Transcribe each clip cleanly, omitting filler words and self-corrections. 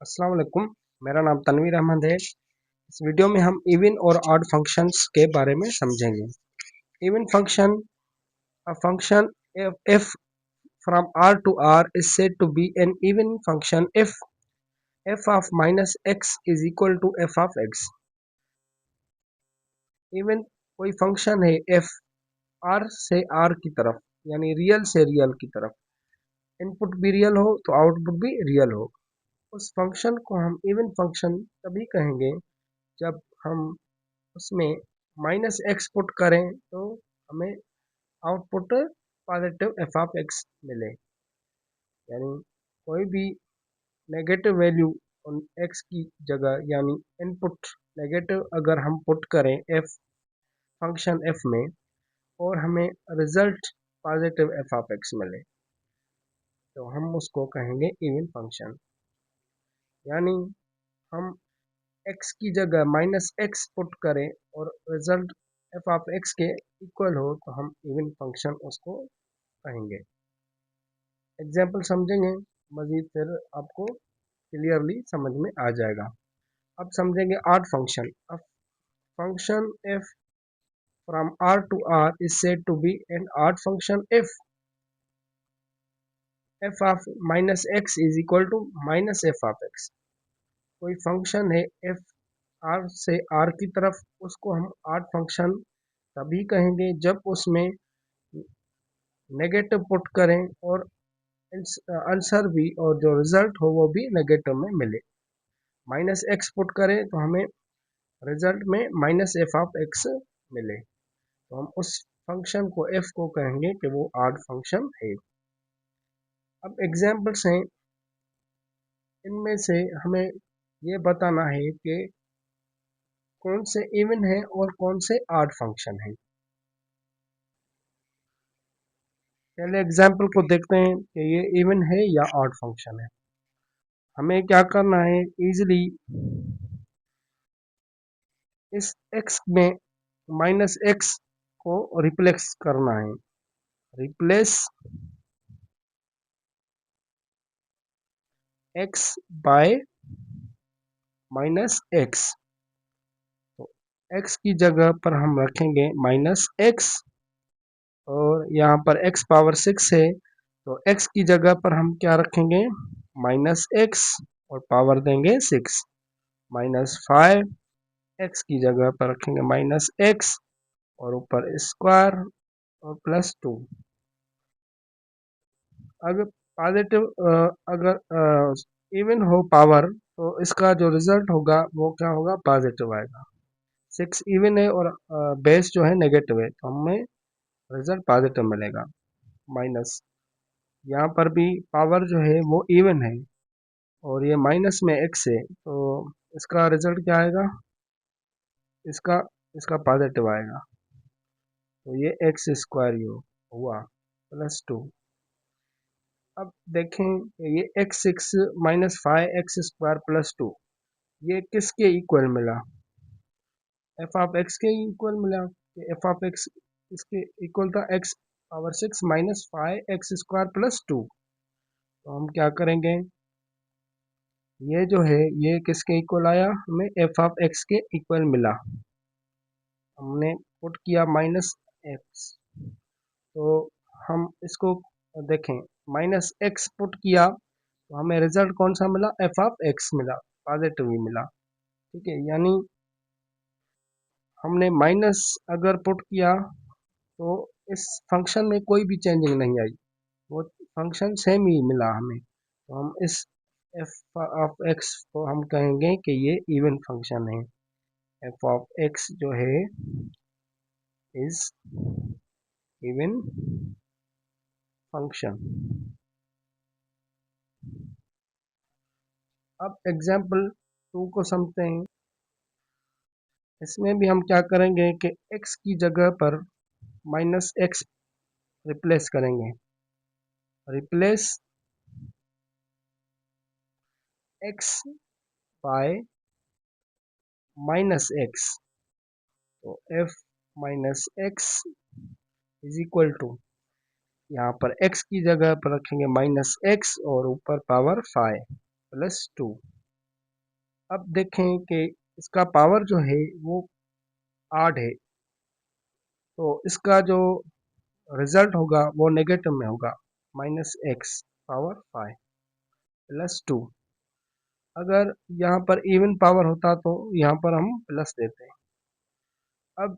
अस्सलाम वालेकुम। मेरा नाम तनवीर अहमद है। इस वीडियो में हम इवन और ऑड फंक्शंस के बारे में समझेंगे। Even function, a function if from r to r is said to be an even function if f of minus x is equal to f of x। Even कोई function है f r से r की तरफ, यानी real से real की तरफ, input भी रियल हो तो आउटपुट भी रियल हो, उस फंक्शन को हम इवन फंक्शन तभी कहेंगे जब हम उसमें माइनस एक्स पुट करें तो हमें output positive F of x मिले। यानी कोई भी नेगेटिव वैल्यू एक्स की जगह, यानी इनपुट नेगेटिव अगर हम पुट करें एफ फंक्शन एफ में और हमें result positive F of x मिले तो हम उसको कहेंगे इवन फंक्शन। यानी हम एक्स की जगह माइनस एक्स पुट करें और रिजल्ट एफ ऑफ एक्स के इक्वल हो तो हम इवन फंक्शन उसको कहेंगे। एग्जाम्पल समझेंगे मजीद, फिर आपको क्लियरली समझ में आ जाएगा। अब समझेंगे ऑड फंक्शन। अब function F from R to R is said to be an odd function if F of minus x is equal to minus F of x. कोई फंक्शन है एफ आर से R की तरफ, उसको हम odd function तभी कहेंगे जब उसमें नेगेटिव पुट करें और आंसर भी और जो रिजल्ट हो वो भी नेगेटिव में मिले। माइनस एक्स पुट करें तो हमें रिजल्ट में माइनस एफ ऑफ एक्स मिले तो हम उस फंक्शन को एफ को कहेंगे कि वो ऑड फंक्शन है। अब एग्जाम्पल्स हैं, इनमें से हमें ये बताना है कि कौन से इवन है और कौन से ऑड फंक्शन है। पहले एग्जाम्पल को देखते हैं कि ये इवन है या ऑड फंक्शन है। हमें क्या करना है, इजीली इस x में माइनस एक्स को रिप्लेस करना है। Replace x by minus x, तो x की जगह पर हम रखेंगे माइनस एक्स और यहाँ पर x पावर 6 है तो x की जगह पर हम क्या रखेंगे, माइनस एक्स और पावर देंगे 6। माइनस 5 x की जगह पर रखेंगे माइनस एक्स और ऊपर स्क्वायर और प्लस 2। अगर पॉजिटिव अगर इवन हो पावर तो इसका जो रिजल्ट होगा वो क्या होगा, पॉजिटिव आएगा। 6 इवन है और बेस जो है नेगेटिव है तो हमें रिजल्ट पॉजिटिव मिलेगा। माइनस यहाँ पर भी पावर जो है वो इवन है और ये माइनस में एक्स है तो इसका रिजल्ट क्या आएगा, इसका इसका पॉजिटिव आएगा तो ये एक्स स्क्वायर हुआ प्लस 2। अब देखें ये x 6 minus 5 x square plus 2 ये किसके इक्वल मिला, एफ ऑफ एक्स के इक्वल मिला। एफ ऑफ एक्स इसके इक्वल था x power 6 minus 5 x square plus 2। तो हम क्या करेंगे, ये जो है ये किसके इक्वल आया, हमें एफ ऑफ एक्स के इक्वल मिला। हमने पुट किया माइनस एक्स तो हम इसको देखें, माइनस एक्स पुट किया तो हमें रिजल्ट कौन सा मिला, एफ ऑफ एक्स मिला, पॉजिटिव ही मिला। ठीक है, यानी हमने माइनस अगर पुट किया तो इस फंक्शन में कोई भी चेंजिंग नहीं आई, वो फंक्शन सेम ही मिला हमें। तो हम इस एफ ऑफ एक्स को हम कहेंगे कि ये इवन फंक्शन है। एफ ऑफ एक्स जो है इज इवन फंक्शन। अब एग्जाम्पल 2 को समझते हैं। इसमें भी हम क्या करेंगे कि x की जगह पर माइनस एक्स रिप्लेस करेंगे। Replace x by minus x, तो f minus x is equal to, यहाँ पर x की जगह पर रखेंगे माइनस एक्स और ऊपर पावर 5 प्लस 2। अब देखें कि इसका पावर जो है वो 8 है, तो इसका जो रिजल्ट होगा वो नेगेटिव में होगा, -x⁵ +2। अगर यहाँ पर इवन पावर होता तो यहाँ पर हम प्लस देते हैं। अब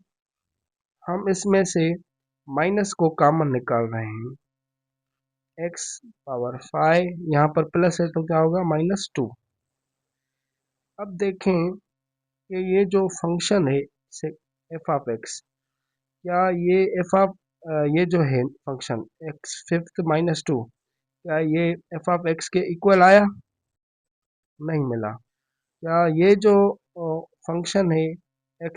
हम इसमें से माइनस को कॉमन निकाल रहे हैं, x⁵ यहाँ पर प्लस है तो क्या होगा -2। अब देखें कि ये जो फंक्शन है f(x), क्या ये ये जो है फंक्शन x⁵ क्या ये f(x) के इक्वल आया? नहीं मिला। क्या ये जो फंक्शन है x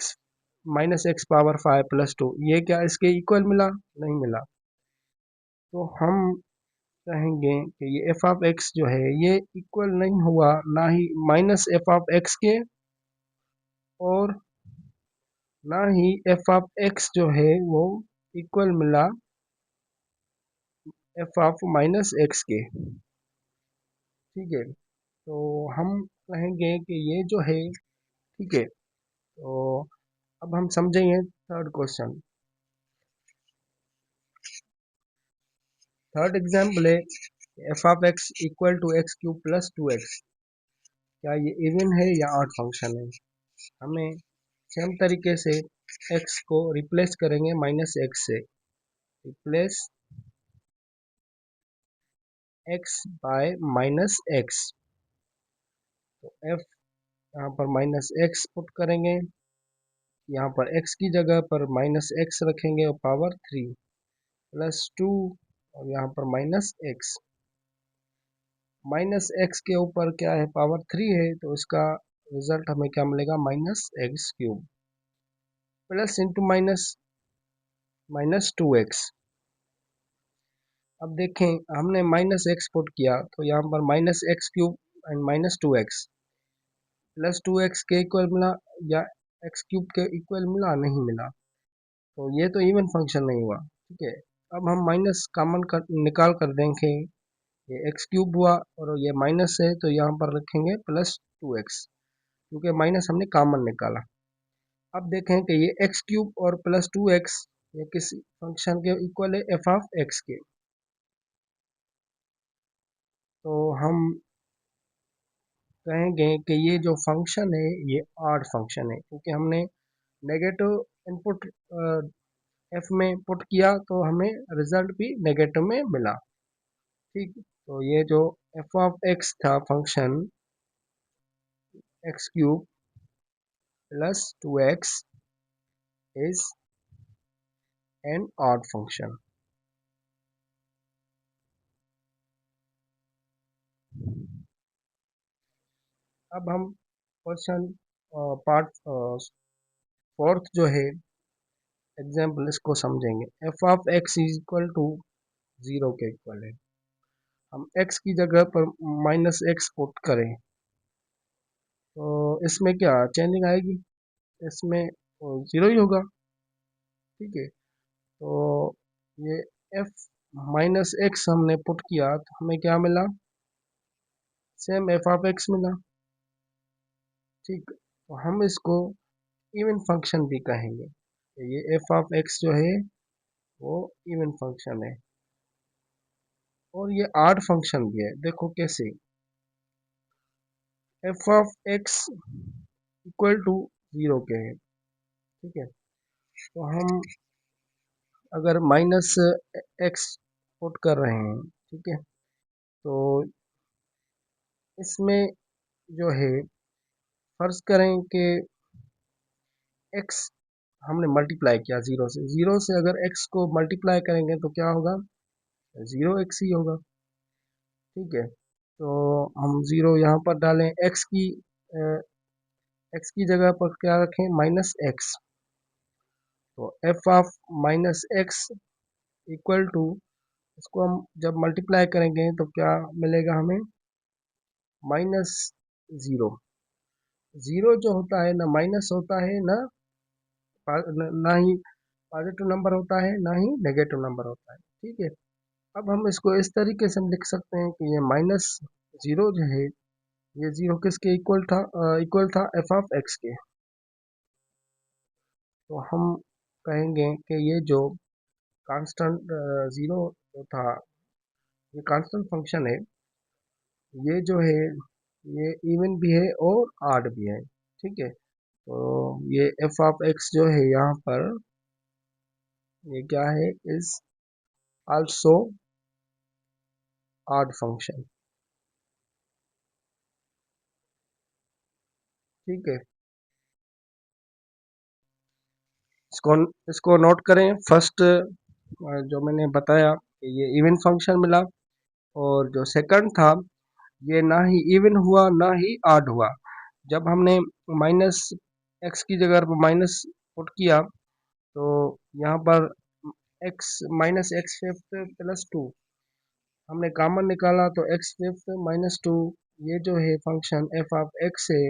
-x⁵ ये क्या इसके इक्वल मिला? नहीं मिला। तो हम कहेंगे कि ये f(x) जो है ये इक्वल नहीं हुआ ना ही -f(x) के, और ना ही f(x) जो है वो इक्वल मिला f(-x) के। ठीक है, तो हम कहेंगे कि ये जो है, ठीक है, तो अब हम समझेंगे थर्ड क्वेश्चन। थर्ड एग्जाम्पल है f(x) = x³ + 2x। क्या ये इवन है या ऑड फंक्शन है? हमें सेम तरीके से x को रिप्लेस करेंगे -x से, रिप्लेस x बाय -x। तो f यहाँ पर -x पुट करेंगे, यहाँ पर x की जगह पर -x रखेंगे और पावर 3 +2, और यहाँ पर -x। -x के ऊपर क्या है, पावर 3 है, तो इसका रिजल्ट हमें क्या मिलेगा, -x³ plus into minus -2x। अब देखें हमने -x पुट किया तो यहाँ पर -x³ एंड -2x +2x के इक्वल मिला या x³ के इक्वल मिला? नहीं मिला। तो ये तो इवन फंक्शन नहीं हुआ। ठीक है, अब हम माइनस कॉमन निकाल कर देखें, ये x³ हुआ और ये माइनस है तो यहाँ पर रखेंगे +2x, क्योंकि माइनस हमने कॉमन निकाला। अब देखें कि ये x³ और +2x ये किस फंक्शन के इक्वल है, f(x) के। तो हम कहेंगे कि ये जो फंक्शन है ये ऑड फंक्शन है, क्योंकि हमने नेगेटिव इनपुट f में पुट किया तो हमें रिजल्ट भी नेगेटिव में मिला। ठीक, तो ये जो f(x) था function x³ + 2x is an odd function. अब हम क्वेश्चन पार्ट फोर्थ जो है एग्जाम्पल इसको समझेंगे। f(x) = 0 के इक्वल है। हम x की जगह पर -x पुट करें तो इसमें क्या चेंजिंग आएगी? इसमें 0 ही होगा। ठीक है, तो ये f-x हमने पुट किया तो हमें क्या मिला, सेम f(x) मिला। ठीक, तो हम इसको इवन फंक्शन भी कहेंगे। तो ये f(x) जो है वो इवन फंक्शन है, और ये ऑड फंक्शन भी है। देखो कैसे, f(x) = 0 के है। ठीक है, तो हम अगर -x पुट कर रहे हैं, ठीक है, तो इसमें जो है फर्ज करें कि x हमने मल्टीप्लाई किया 0 से अगर x को मल्टीप्लाई करेंगे तो क्या होगा, 0x ही होगा। ठीक है, तो हम 0 यहाँ पर डालें, x की जगह पर क्या रखें, -x। तो f(-x) = इसको हम जब मल्टीप्लाई करेंगे तो क्या मिलेगा हमें, -0। ज़ीरो जो होता है ना माइनस होता है ना ना ही पॉजिटिव नंबर होता है ना ही नेगेटिव नंबर होता है। ठीक है, अब हम इसको इस तरीके से लिख सकते हैं कि ये -0 जो है ये जीरो किसके इक्वल था एफ ऑफ एक्स के। तो हम कहेंगे कि ये जो कांस्टेंट जीरो जो था, ये कांस्टेंट फंक्शन है, ये जो है ये इवन भी है और ऑड भी है। ठीक है, तो ये एफ ऑफ एक्स जो है यहाँ पर, ये क्या है, इज आल्सो ऑड फंक्शन। ठीक है, इसको इसको नोट करें। फर्स्ट जो मैंने बताया कि ये इवन फंक्शन मिला, और जो सेकंड था, ये ना ही इवन हुआ ना ही ऑड हुआ। जब हमने माइनस एक्स की जगह पर माइनस पुट किया, तो यहाँ पर x minus x fifth plus two हमने कॉमन निकाला, तो एक्स फिफ्थ माइनस टू, ये जो है फंक्शन एफ ऑफ एक्स है,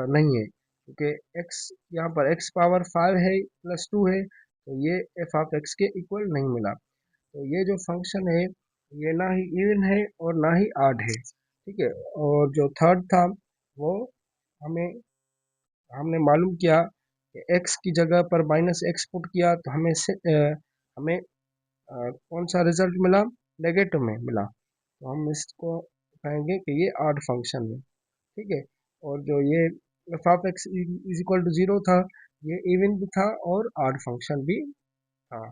नहीं है, क्योंकि एक्स यहाँ पर एक्स पावर फाइव है प्लस टू है, तो ये एफ ऑफ एक्स के इक्वल नहीं मिला। तो ये जो फंक्शन है, ये ना ही इवन है और ना ही ऑड है। ठीक है, और जो थर्ड था, वो हमें हमने मालूम किया कि एक्स की जगह पर माइनस एक्स पुट किया, तो हमें कौन सा रिजल्ट मिला, नेगेटिव में मिला। तो हम इसको कहेंगे कि ये ऑड फंक्शन है। ठीक है, और जो ये F of x is equal to zero था, ये इवन भी था और ऑड फंक्शन भी था।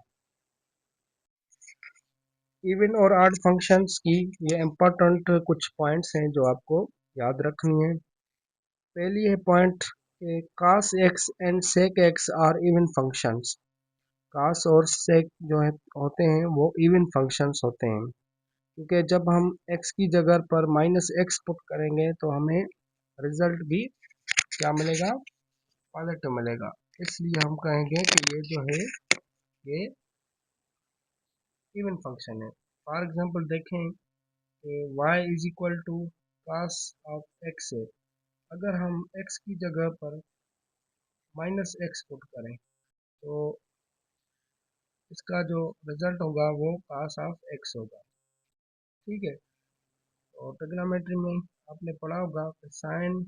इवन और ऑड फंक्शंस की ये इम्पोर्टेंट कुछ पॉइंट्स हैं जो आपको याद रखनी है। पहली है पॉइंट कि cos x and sec x are even functions. cos और sec जो है होते हैं वो इवन फंक्शंस होते हैं, क्योंकि जब हम x की जगह पर माइनस एक्स पुट करेंगे तो हमें रिजल्ट भी क्या मिलेगा, पॉजिटिव मिलेगा। इसलिए हम कहेंगे कि ये जो है ये इवन फंक्शन है। फॉर एग्जांपल देखें कि y is equal to cos of x है। अगर हम x की जगह पर माइनस एक्स पुट करें, तो इसका जो रिजल्ट होगा वो cos ऑफ x होगा। ठीक है, तो ट्रिग्नोमेट्री में आपने पढ़ा होगा कि sine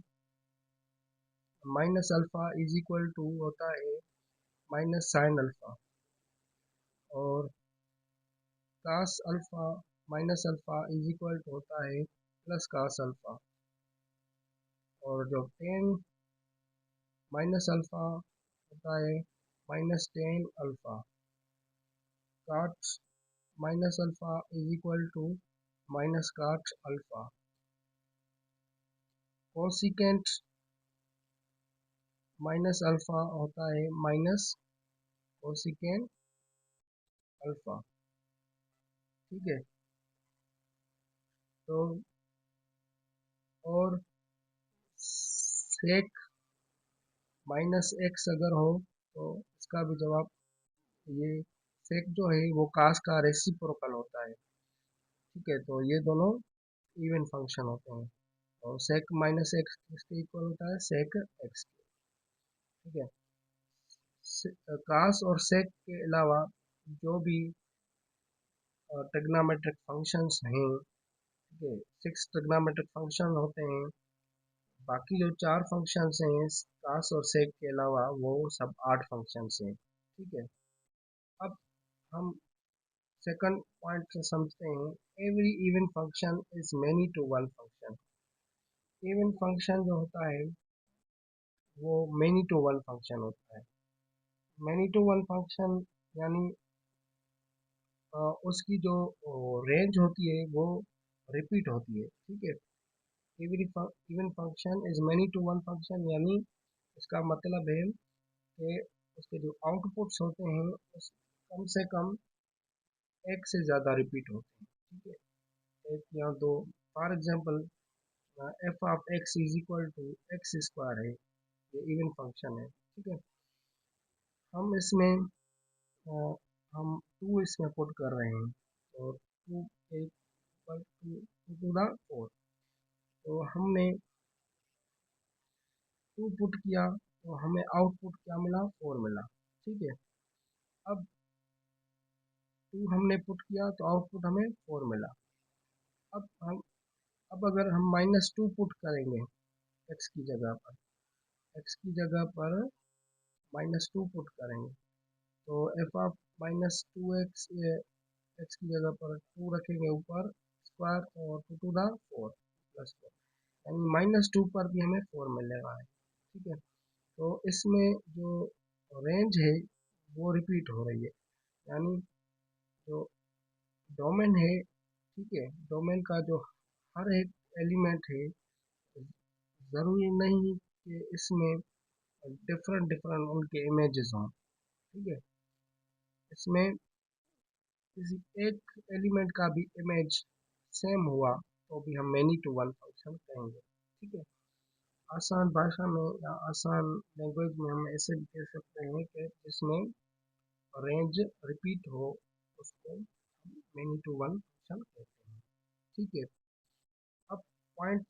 minus alpha is equal to होता है माइनस साइन अल्फा, और cos alpha minus alpha is equal to होता है प्लस cos अल्फा, और जो टेन माइनस अल्फा होता है minus tan alpha. cot minus alpha is equal to minus cot alpha. Cosecant minus alpha होता है minus cosecant alpha. ठीक है, तो और सेक माइनस एक्स अगर हो, तो इसका भी जवाब, ये सेक जो है वो कास का रेसिप्रोकल होता है। ठीक है, तो ये दोनों इवन फंक्शन होते हैं, और सेक माइनस एक्स किसके इक्वल होता है, सेक एक्स। ठीक है, कास और सेक के अलावा जो भी ट्रिग्नोमेट्रिक फंक्शंस हैं, ठीक है, सिक्स ट्रिग्नोमेट्रिक फंक्शन होते हैं। बाकी जो चार फंक्शंस हैं कास और सेक के अलावा, वो सब आठ फंक्शंस हैं। ठीक है, अब हम सेकंड पॉइंट से समझते हैं। Every even function is many to one function. Even function जो होता है वो मेनी टू वन फंक्शन होता है। मेनी टू वन फंक्शन यानी उसकी जो रेंज होती है वो रिपीट होती है। ठीक है, every even function is many to one function, यानी इसका मतलब है कि उसके जो आउटपुट्स होते हैं उस कम से कम एक से ज़्यादा रिपीट होते हैं। ठीक है, एक या दो। For example F of x is equal to x square है, ये इवन फंक्शन है। ठीक है, हम इसमें अ, हम टू इसमें पुट कर रहे हैं, और two equal to the four, तो हमने टू पुट किया तो हमें आउटपुट क्या मिला, फोर मिला। ठीक है, अब टू हमने पुट किया तो आउटपुट हमें फोर मिला। अब हम अब अगर हम -2 पुट करेंगे एक्स की जगह पर, एक्स की जगह पर -2 पुट करेंगे, तो एफ ऑफ -2x, एक्स की जगह पर 2 रखेंगे ऊपर स्क्वायर, और 2 to the 4 +4, यानी -2 पर भी हमें 4 मिलने वाला है। ठीक है, तो इसमें जो रेंज है वो रिपीट हो रही है, यानी जो डोमेन है, ठीक है, डोमेन का जो हर एक एलिमेंट है, ज़रूरी नहीं कि इसमें डिफरेंट डिफरेंट उनके इमेजेस हों। ठीक है, इसमें किसी एक एलिमेंट का भी इमेज सेम हुआ तो भी हम मैनी टू वन फंक्शन कहेंगे। ठीक है, आसान भाषा में या आसान लैंग्वेज में हम ऐसे भी कह सकते हैं कि जिसमें रेंज रिपीट हो, उसको हम मैनी टू वन फंक्शन कहते हैं। ठीक है, अब पॉइंट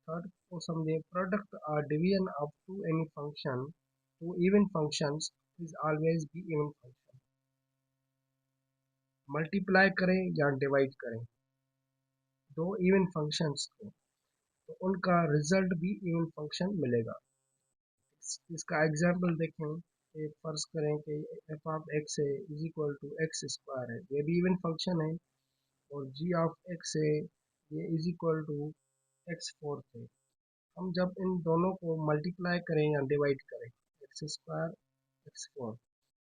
थर्ड को समझे। प्रोडक्ट और division of two any function two even functions is always be even function. Multiply करें या डिवाइड करें दो इवन फंक्शंस को, तो उनका रिजल्ट भी इवन फंक्शन मिलेगा। इसका एग्जाम्पल देखें कि फर्ज करें कि एफ ऑफ एक्स है is equal to x square है, ये भी इवन फंक्शन है, और जी ऑफ एक्स है ये is equal to x fourth है। हम जब इन दोनों को मल्टीप्लाई करें या डिवाइड करें, एक्स स्क्वायर एक्स फोर,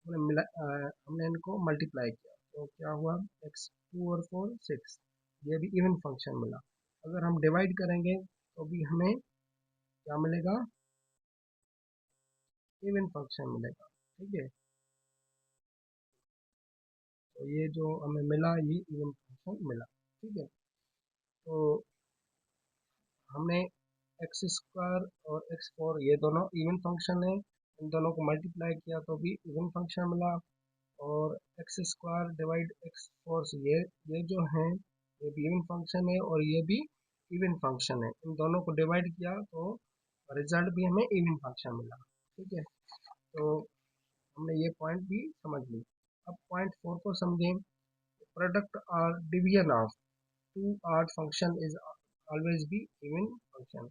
हमने इनको मल्टीप्लाई किया तो क्या हुआ, एक्स 2 और 4 6, ये भी इवन फंक्शन मिला। अगर हम डिवाइड करेंगे तो भी हमें क्या मिलेगा, इवन फंक्शन मिलेगा। ठीक है, तो ये जो हमें मिला ये इवन फंक्शन मिला। ठीक है, तो हमने एक्स स्क्वायर और एक्स फोर ये दोनों इवन फंक्शन है, इन दोनों को मल्टीप्लाई किया तो भी इवन फंक्शन मिला। और x square divide x four से ये जो है ये भी इवन फंक्शन है, और ये भी इवन फंक्शन है, इन दोनों को डिवाइड किया तो रिजल्ट भी हमें इवन फंक्शन मिला। ठीक है, तो हमने ये पॉइंट भी समझ ली। अब पॉइंट 4 को समझें। प्रोडक्ट और division of two odd function is always be even function.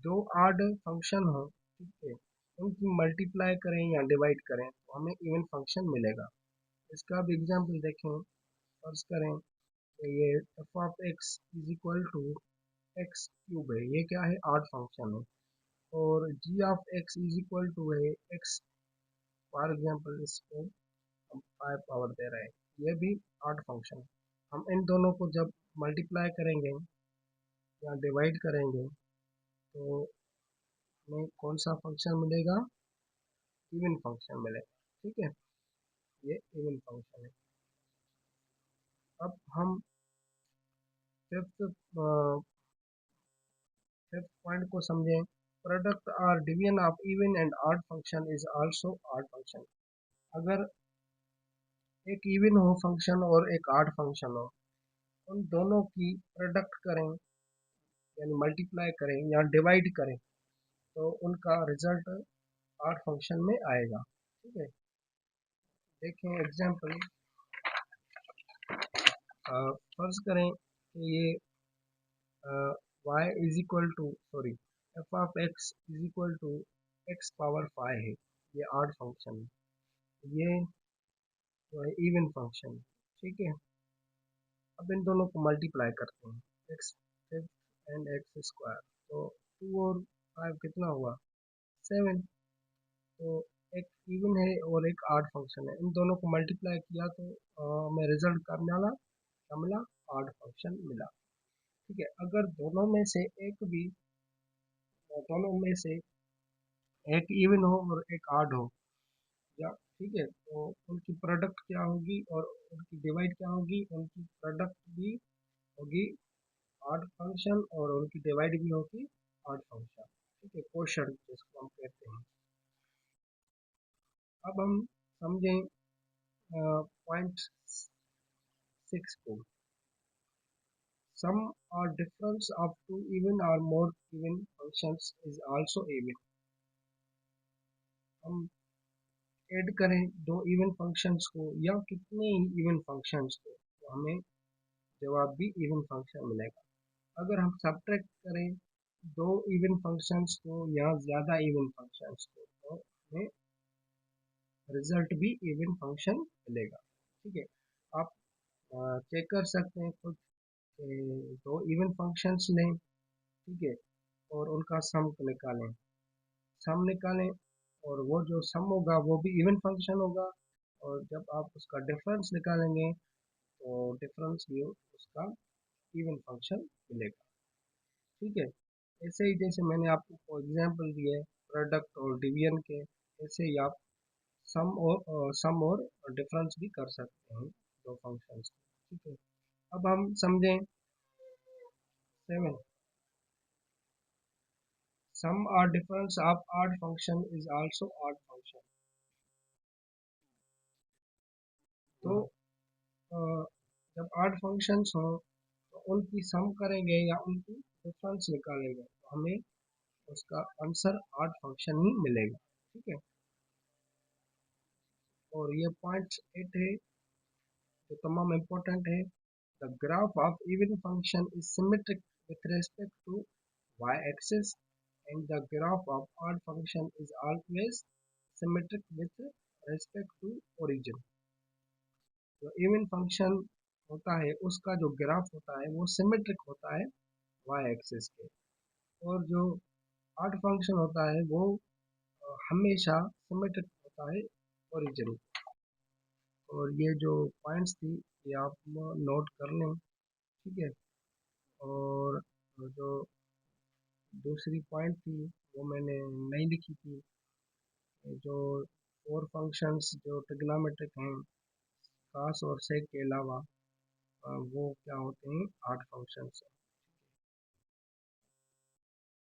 दो ऑड फंक्शन हो, ठीक है, उनकी मल्टीप्लाई करें या डिवाइड करें तो हमें इवन फंक्शन मिलेगा। इसका भी एग्जाम्पल देखें। फर्ज करें कि ये F of x is equal to x cube है, ये क्या है, ऑड फंक्शन है, और g of x is equal to है एक्स, फॉर एग्जाम्पल इसको हम 5 पावर दे रहे हैं, ये भी ऑड फंक्शन है। हम इन दोनों को जब मल्टीप्लाई करेंगे या डिवाइड करेंगे तो हमें कौन सा फंक्शन मिलेगा, इवन फंक्शन मिलेगा। ठीक है, ये इवन फंक्शन है। अब हम फिफ्थ फिफ्थ पॉइंट को समझें। प्रोडक्ट और division of even and odd function is also odd function. अगर एक इवन हो फंक्शन और एक ऑड फंक्शन हो, उन दोनों की प्रोडक्ट करें यानी मल्टीप्लाई करें या डिवाइड करें तो उनका रिजल्ट ऑड फंक्शन में आएगा। ठीक है, देखें एग्जांपल। फर्ज करें कि ये y is equal to sorry f of x is equal to x power 5 है, ये ऑड फंक्शन है, ये जो है इवन फंक्शन है। ठीक है, अब इन दोनों को मल्टीप्लाई करते हैं, x fifth and x square, तो 2 और 5 कितना हुआ, 7। तो एक इवन है और एक ऑड फंक्शन है, इन दोनों को मल्टीप्लाई किया तो हमें रिजल्ट क्या मिला, क्या मिला, ऑड फंक्शन मिला। ठीक है, अगर दोनों में से एक इवन हो और एक ऑड हो, या ठीक है, तो उनकी प्रोडक्ट क्या होगी और उनकी डिवाइड क्या होगी, उनकी प्रोडक्ट भी होगी ऑड फंक्शन और उनकी डिवाइड भी होगी ऑड फंक्शन। ठीक है, क्वोशंट जिसको हम कहते हैं। अब हम समझें पॉइंट 6 को। Sum or difference of two even or more even functions is also even। हम ऐड करें दो इवन फंक्शंस को या कितने इवन फंक्शंस को, तो हमें जवाब भी इवन फंक्शन मिलेगा। अगर हम सब्ट्रैक्ट करें दो इवन फंक्शंस को या ज़्यादा इवन फंक्शंस को, तो हमें रिजल्ट भी इवन फंक्शन मिलेगा। ठीक है, आप चेक कर सकते हैं खुद कि दो इवन फंक्शंस लें, ठीक है, और उनका सम निकालें, सम निकालें और वो जो सम होगा वो भी इवन फंक्शन होगा, और जब आप उसका डिफरेंस निकालेंगे तो डिफरेंस भी उसका इवन फंक्शन मिलेगा। ठीक है, ऐसे ही जैसे मैंने आपको एग्जांपल दिए प्रोडक्ट और डिवीजन के, ऐसे ही आप सम और डिफरेंस भी कर सकते हैं दो फंक्शंस। ठीक है, अब हम समझें 7, सम और difference of odd function is also odd function. तो अ, जब ऑड फंक्शंस हो तो उनकी सम करेंगे या उनकी डिफरेंस निकालेंगे तो हमें उसका आंसर ऑड फंक्शन ही मिलेगा। ठीक है, और ये पॉइंट 8 है जो तमाम इम्पोर्टेंट है। The graph of even function is symmetric with respect to y axis and the graph of odd function is always symmetric with respect to origin। जो इवन फंक्शन होता है उसका जो ग्राफ होता है वो सिमेट्रिक होता है y एक्सिस के, और जो ऑड फंक्शन होता है वो हमेशा सिमेट्रिक होता है ओरिजिन। और ये जो पॉइंट्स थी ये आप नोट कर लें। ठीक है, और जो दूसरी पॉइंट थी वो मैंने नहीं लिखी थी, जो और फंक्शंस जो ट्रिग्नोमेट्रिक हैं कास और सेक के अलावा, वो क्या होते हैं, आठ फंक्शंस।